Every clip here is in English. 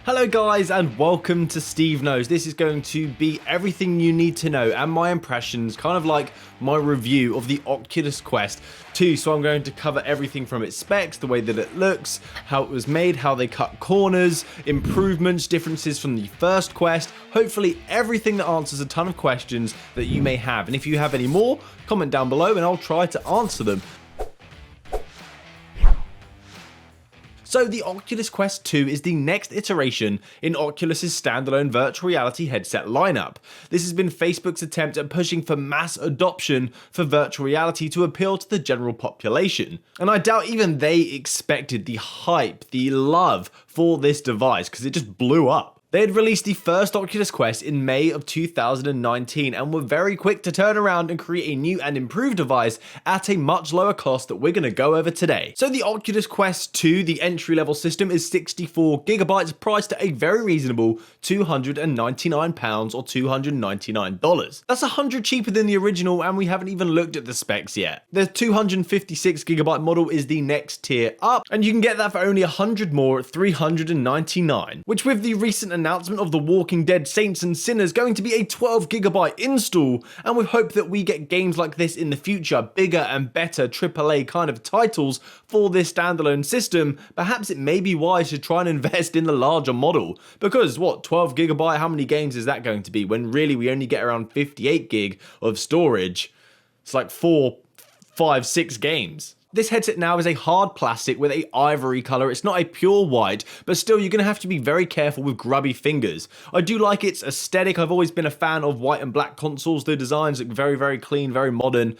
Hello guys and welcome to SteveKnows. This is going to be everything you need to know and my impressions, kind of like my review of the Oculus Quest 2. So I'm going to cover everything from its specs, the way that it looks, how it was made, how they cut corners, improvements, differences from the first Quest, hopefully everything that answers a ton of questions that you may have. And if you have any more, comment down below and I'll try to answer them. So the Oculus Quest 2 is the next iteration in Oculus's standalone virtual reality headset lineup. This has been Facebook's attempt at pushing for mass adoption for virtual reality to appeal to the general population. And I doubt even they expected the hype, the love for this device, because it just blew up. They had released the first Oculus Quest in May of 2019 and were very quick to turn around and create a new and improved device at a much lower cost that we're going to go over today. So the Oculus Quest 2, the entry-level system, is 64GB, priced at a very reasonable £299 or $299. That's $100 cheaper than the original, and we haven't even looked at the specs yet. The 256GB model is the next tier up, and you can get that for only $100 more at $399, which with the recent announcement of The Walking Dead Saints and Sinners going to be a 12GB install, and with hope that we get games like this in the future, bigger and better AAA kind of titles for this standalone system, perhaps it may be wise to try and invest in the larger model. Because what, 12GB, how many games is that going to be when really we only get around 58GB of storage? It's like 4, 5, 6 games. This headset now is a hard plastic with a ivory color. It's not a pure white, but still you're going to have to be very careful with grubby fingers. I do like its aesthetic. I've always been a fan of white and black consoles. The designs look very, very clean, very modern.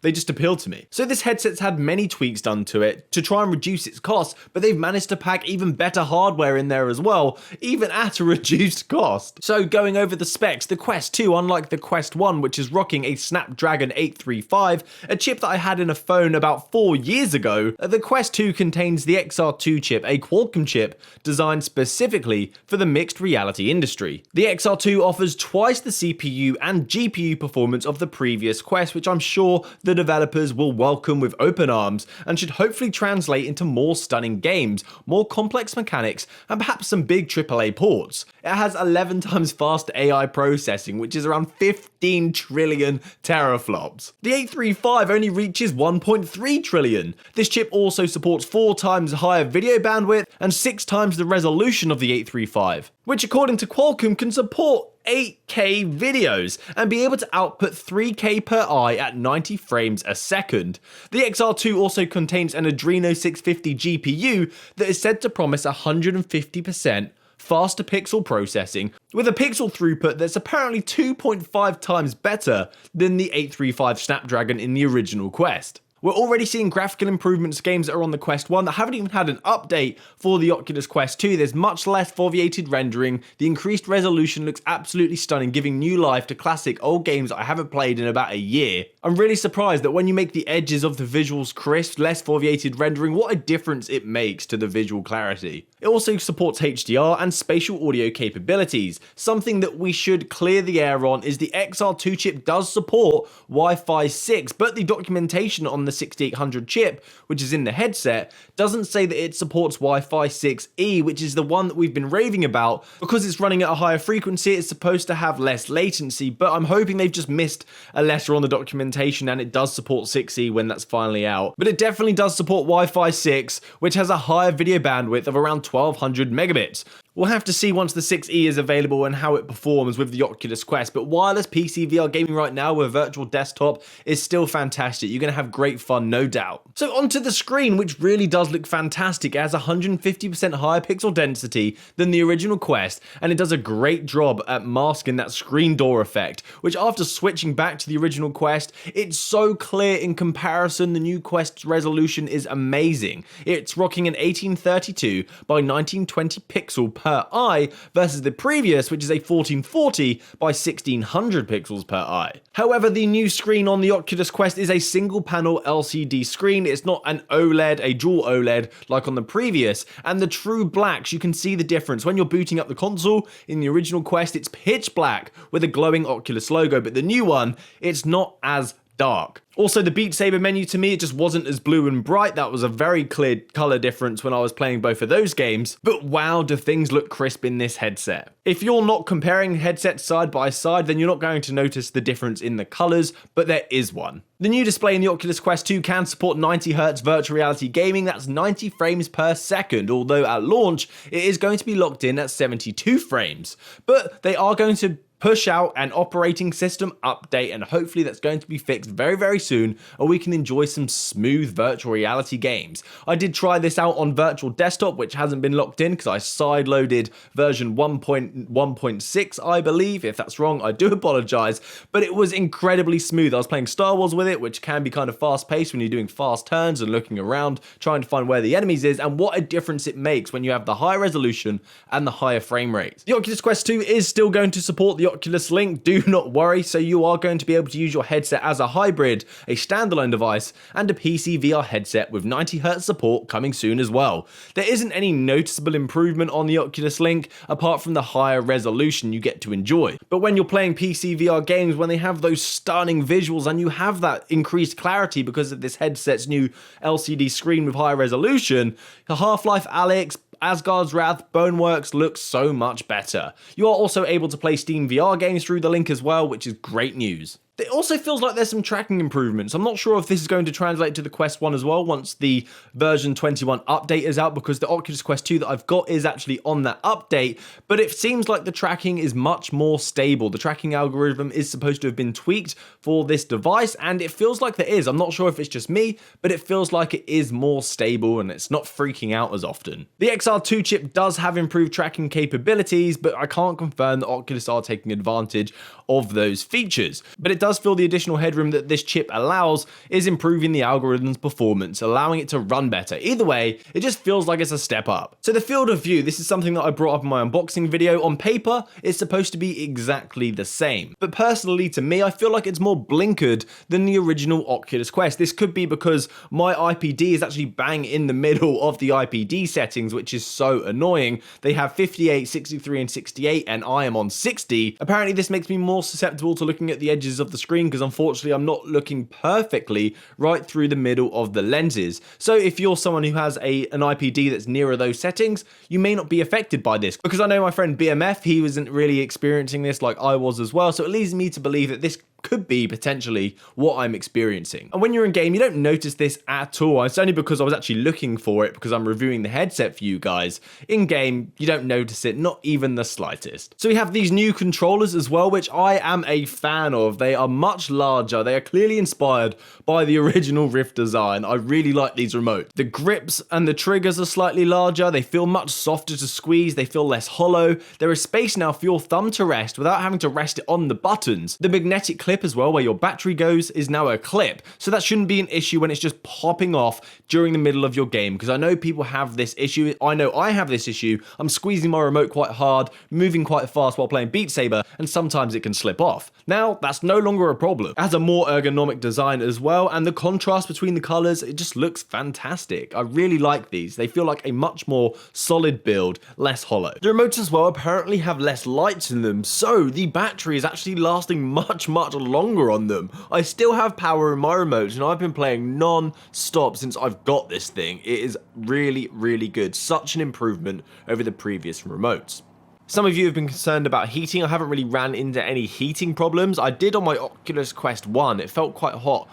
They just appeal to me. So this headset's had many tweaks done to it to try and reduce its cost, but they've managed to pack even better hardware in there as well, even at a reduced cost. So going over the specs, the Quest 2, unlike the Quest 1, which is rocking a Snapdragon 835, a chip that I had in a phone about 4 years ago, the Quest 2 contains the XR2 chip, a Qualcomm chip designed specifically for the mixed reality industry. The XR2 offers twice the CPU and GPU performance of the previous Quest, which I'm sure the developers will welcome with open arms and should hopefully translate into more stunning games, more complex mechanics, and perhaps some big AAA ports. It has 11 times faster AI processing, which is around 15 trillion teraflops. The 835 only reaches 1.3 trillion. This chip also supports 4 times higher video bandwidth and 6 times the resolution of the 835, which according to Qualcomm can support 8K videos and be able to output 3K per eye at 90 frames a second. The XR2 also contains an Adreno 650 GPU that is said to promise 150% faster pixel processing, with a pixel throughput that's apparently 2.5 times better than the 835 Snapdragon in the original Quest. We're already seeing graphical improvements to games that are on the Quest 1 that haven't even had an update for the Oculus Quest 2. There's much less foveated rendering, the increased resolution looks absolutely stunning, giving new life to classic old games that I haven't played in about a year. I'm really surprised that when you make the edges of the visuals crisp, less foveated rendering, what a difference it makes to the visual clarity. It also supports HDR and spatial audio capabilities. Something that we should clear the air on is the XR2 chip does support Wi-Fi 6, but the documentation on the 6800 chip, which is in the headset, doesn't say that it supports Wi-Fi 6E, which is the one that we've been raving about. Because it's running at a higher frequency, it's supposed to have less latency, but I'm hoping they've just missed a letter on the documentation and it does support 6E when that's finally out. But it definitely does support Wi-Fi 6, which has a higher video bandwidth of around 1200 megabits. We'll have to see once the 6E is available and how it performs with the Oculus Quest, but wireless PC VR gaming right now with virtual desktop is still fantastic. You're going to have great fun, no doubt. So onto the screen, which really does look fantastic. It has 150% higher pixel density than the original Quest, and it does a great job at masking that screen door effect, which after switching back to the original Quest, it's so clear in comparison. The new Quest's resolution is amazing. It's rocking an 1832 by 1920 pixel per eye versus the previous, which is a 1440 by 1600 pixels per eye. However, the new screen on the Oculus Quest is a single panel LCD screen. It's not an OLED, a dual OLED like on the previous, and the true blacks, you can see the difference. When you're booting up the console in the original Quest, it's pitch black with a glowing Oculus logo, but the new one, it's not as dark. Also, the Beat Saber menu, to me, it just wasn't as blue and bright. That was a very clear color difference when I was playing both of those games. But wow, do things look crisp in this headset. If you're not comparing headsets side by side, then you're not going to notice the difference in the colors, but there is one. The new display in the Oculus Quest 2 can support 90Hz virtual reality gaming. That's 90 frames per second, although at launch, it is going to be locked in at 72 frames. But they are going to push out an operating system update, and hopefully that's going to be fixed very, very soon, and we can enjoy some smooth virtual reality games. I did try this out on virtual desktop, which hasn't been locked in because I sideloaded version 1.1.6, I believe. If that's wrong, I do apologize, but it was incredibly smooth. I was playing Star Wars with it, which can be kind of fast paced when you're doing fast turns and looking around, trying to find where the enemies is, and what a difference it makes when you have the high resolution and the higher frame rates. The Oculus Quest 2 is still going to support the Oculus Link, do not worry, so you are going to be able to use your headset as a hybrid, a standalone device, and a PC VR headset with 90Hz support coming soon as well. There isn't any noticeable improvement on the Oculus Link apart from the higher resolution you get to enjoy. But when you're playing PC VR games, when they have those stunning visuals and you have that increased clarity because of this headset's new LCD screen with higher resolution, the Half-Life Alyx, Asgard's Wrath, Boneworks looks so much better. You are also able to play Steam VR games through the link as well, which is great news. It also feels like there's some tracking improvements. I'm not sure if this is going to translate to the Quest 1 as well once the version 21 update is out, because the Oculus Quest 2 that I've got is actually on that update, but it seems like the tracking is much more stable. The tracking algorithm is supposed to have been tweaked for this device, and it feels like there is. I'm not sure if it's just me, but it feels like it is more stable and it's not freaking out as often. The XR2 chip does have improved tracking capabilities, but I can't confirm that Oculus are taking advantage of those features. But it does feel the additional headroom that this chip allows is improving the algorithm's performance, allowing it to run better. Either way, it just feels like it's a step up. So the field of view, this is something that I brought up in my unboxing video. On paper, it's supposed to be exactly the same. But personally, to me, I feel like it's more blinkered than the original Oculus Quest. This could be because my IPD is actually bang in the middle of the IPD settings, which is so annoying. They have 58, 63, and 68, and I am on 60. Apparently, this makes me more susceptible to looking at the edges of the screen because unfortunately I'm not looking perfectly right through the middle of the lenses. So if you're someone who has an IPD that's nearer those settings, you may not be affected by this, because I know my friend BMF, he wasn't really experiencing this like I was as well, so it leads me to believe that this could be potentially what I'm experiencing. And when you're in game, you don't notice this at all. It's only because I was actually looking for it because I'm reviewing the headset for you guys. In game, you don't notice it, not even the slightest. So we have these new controllers as well, which I am a fan of. They are much larger. They are clearly inspired by the original Rift design. I really like these remotes. The grips and the triggers are slightly larger. They feel much softer to squeeze. They feel less hollow. There is space now for your thumb to rest without having to rest it on the buttons. The magnetic clip as well, where your battery goes, is now a clip, so that shouldn't be an issue when it's just popping off during the middle of your game, because I know people have this issue. I know I have this issue. I'm squeezing my remote quite hard, moving quite fast while playing Beat Saber, and sometimes it can slip off. Now, that's no longer a problem. It has a more ergonomic design as well, and the contrast between the colors, it just looks fantastic. I really like these. They feel like a much more solid build, less hollow. The remotes as well apparently have less lights in them, so the battery is actually lasting much longer on them. I still have power in my remotes, and I've been playing non-stop since I've got this thing. It is really, really good. Such an improvement over the previous remotes. Some of you have been concerned about heating. I haven't really ran into any heating problems. I did on my Oculus Quest 1. It felt quite hot.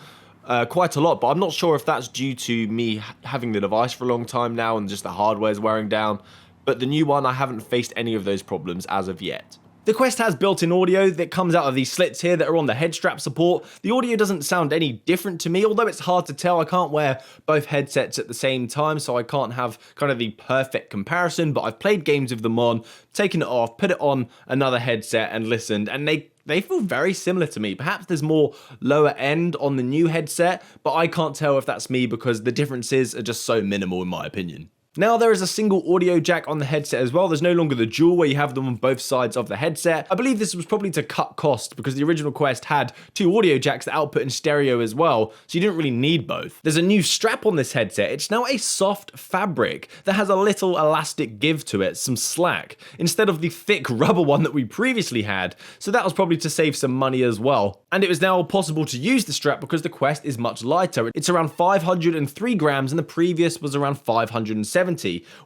Quite a lot, but I'm not sure if that's due to me having the device for a long time now and just the hardware's wearing down. But the new one, I haven't faced any of those problems as of yet. The Quest has built-in audio that comes out of these slits here that are on the head strap support. The audio doesn't sound any different to me, although it's hard to tell. I can't wear both headsets at the same time, so I can't have kind of the perfect comparison, but I've played games with them on, taken it off, put it on another headset and listened, and they feel very similar to me. Perhaps there's more lower end on the new headset, but I can't tell if that's me because the differences are just so minimal in my opinion. Now there is a single audio jack on the headset as well. There's no longer the dual where you have them on both sides of the headset. I believe this was probably to cut cost because the original Quest had 2 audio jacks that output in stereo as well, so you didn't really need both. There's a new strap on this headset. It's now a soft fabric that has a little elastic give to it, some slack, instead of the thick rubber one that we previously had, so that was probably to save some money as well. And it was now possible to use the strap because the Quest is much lighter. It's around 503 grams and the previous was around 570.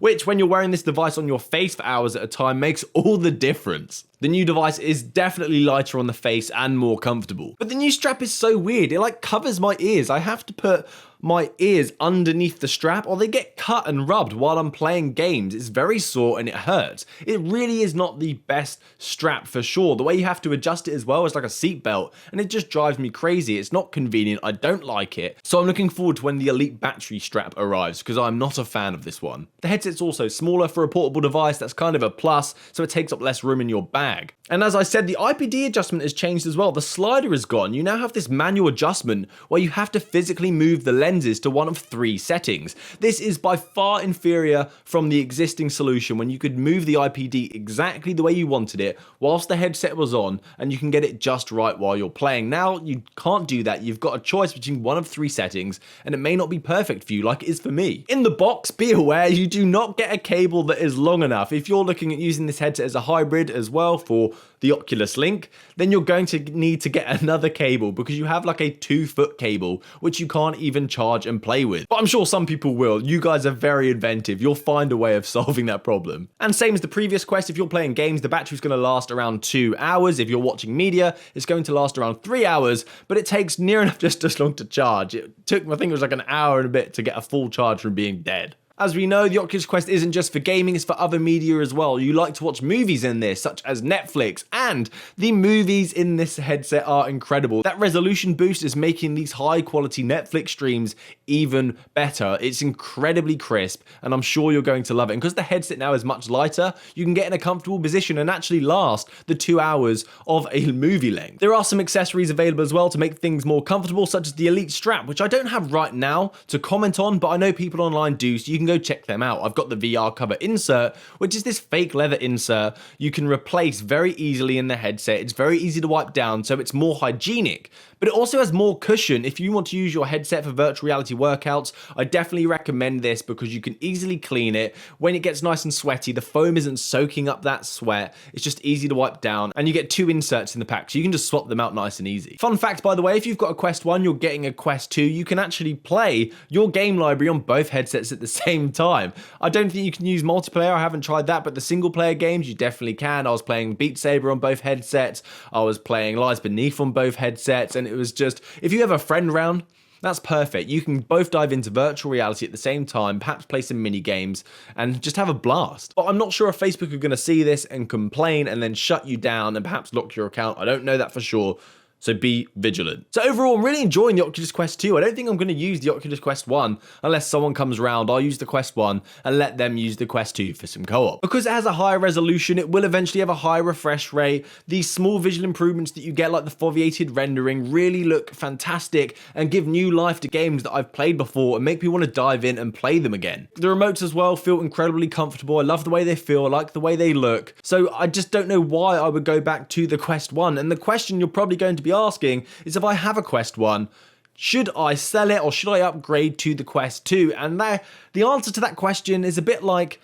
Which, when you're wearing this device on your face for hours at a time, makes all the difference. The new device is definitely lighter on the face and more comfortable. But the new strap is so weird, it like covers my ears. I have to put my ears underneath the strap or they get cut and rubbed while I'm playing games. It's very sore and it hurts. It really is not the best strap for sure. The way you have to adjust it as well is like a seat belt and it just drives me crazy. It's not convenient. I don't like it. So I'm looking forward to when the Elite battery strap arrives because I'm not a fan of this one. The headset's also smaller for a portable device. That's kind of a plus, so it takes up less room in your bag. And as I said, the IPD adjustment has changed as well. The slider is gone. You now have this manual adjustment where you have to physically move the lenses to one of 3 settings. This is by far inferior from the existing solution when you could move the IPD exactly the way you wanted it whilst the headset was on and you can get it just right while you're playing. Now you can't do that. You've got a choice between one of 3 settings and it may not be perfect for you like it is for me. In the box, be aware you do not get a cable that is long enough. If you're looking at using this headset as a hybrid as well for the Oculus Link, then you're going to need to get another cable because you have like a 2-foot cable which you can't even charge and play with. But I'm sure some people will. You guys are very inventive. You'll find a way of solving that problem. And same as the previous Quest, if you're playing games, the battery's going to last around 2 hours. If you're watching media, it's going to last around 3 hours, but it takes near enough just as long to charge. It took, I think it was like an hour and a bit to get a full charge from being dead. As we know, the Oculus Quest isn't just for gaming, it's for other media as well. You like to watch movies in this, such as Netflix, and the movies in this headset are incredible. That resolution boost is making these high quality Netflix streams even better. It's incredibly crisp, and I'm sure you're going to love it. And because the headset now is much lighter, you can get in a comfortable position and actually last the 2 hours of a movie length. There are some accessories available as well to make things more comfortable, such as the Elite strap, which I don't have right now to comment on, but I know people online do, so you can go check them out. I've got the VR cover insert, which is this fake leather insert you can replace very easily in the headset. It's very easy to wipe down, so it's more hygienic. But it also has more cushion. If you want to use your headset for virtual reality workouts, I definitely recommend this because you can easily clean it. When it gets nice and sweaty, the foam isn't soaking up that sweat. It's just easy to wipe down, and you get 2 inserts in the pack, so you can just swap them out nice and easy. Fun fact, by the way, if you've got a Quest 1, you're getting a Quest 2, you can actually play your game library on both headsets at the same time. I don't think you can use multiplayer. I haven't tried that, but the single player games, you definitely can. I was playing Beat Saber on both headsets. I was playing Lies Beneath on both headsets, and it was just, if you have a friend around, that's perfect. You can both dive into virtual reality at the same time, perhaps play some mini games and just have a blast. But I'm not sure if Facebook are going to see this and complain and then shut you down and perhaps lock your account. I don't know that for sure. So be vigilant. So overall, I'm really enjoying the Oculus Quest 2. I don't think I'm going to use the Oculus Quest 1 unless someone comes around. I'll use the Quest 1 and let them use the Quest 2 for some co-op. Because it has a higher resolution, it will eventually have a high refresh rate. These small visual improvements that you get, like the foveated rendering, really look fantastic and give new life to games that I've played before and make me want to dive in and play them again. The remotes as well feel incredibly comfortable. I love the way they feel, I like the way they look. So I just don't know why I would go back to the Quest 1. And the question you're probably going to be asking is, if I have a Quest 1, should I sell it or should I upgrade to the Quest 2? And the answer to that question is a bit like,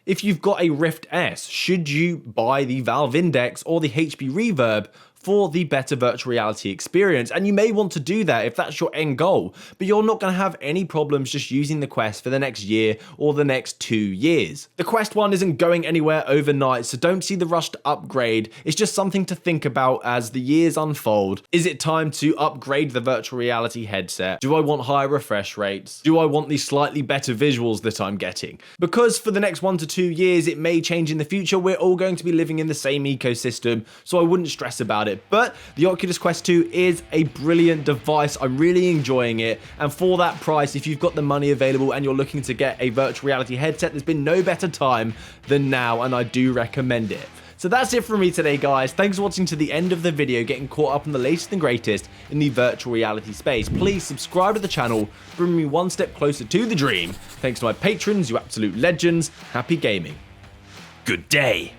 if you've got a Rift S, should you buy the Valve Index or the HP Reverb for the better virtual reality experience? And you may want to do that if that's your end goal, but you're not going to have any problems just using the Quest for the next year or the next 2 years. The Quest 1 isn't going anywhere overnight, so don't see the rush to upgrade. It's just something to think about as the years unfold. Is it time to upgrade the virtual reality headset? Do I want higher refresh rates? Do I want these slightly better visuals that I'm getting? Because for the next 1 to 2 years, it may change in the future. We're all going to be living in the same ecosystem, so I wouldn't stress about it. But the Oculus Quest 2 is a brilliant device. I'm really enjoying it. And for that price, if you've got the money available and you're looking to get a virtual reality headset, there's been no better time than now, and I do recommend it. So that's it from me today, guys. Thanks for watching to the end of the video, getting caught up on the latest and greatest in the virtual reality space. Please subscribe to the channel, bring me one step closer to the dream. Thanks to my patrons, you absolute legends. Happy gaming. Good day.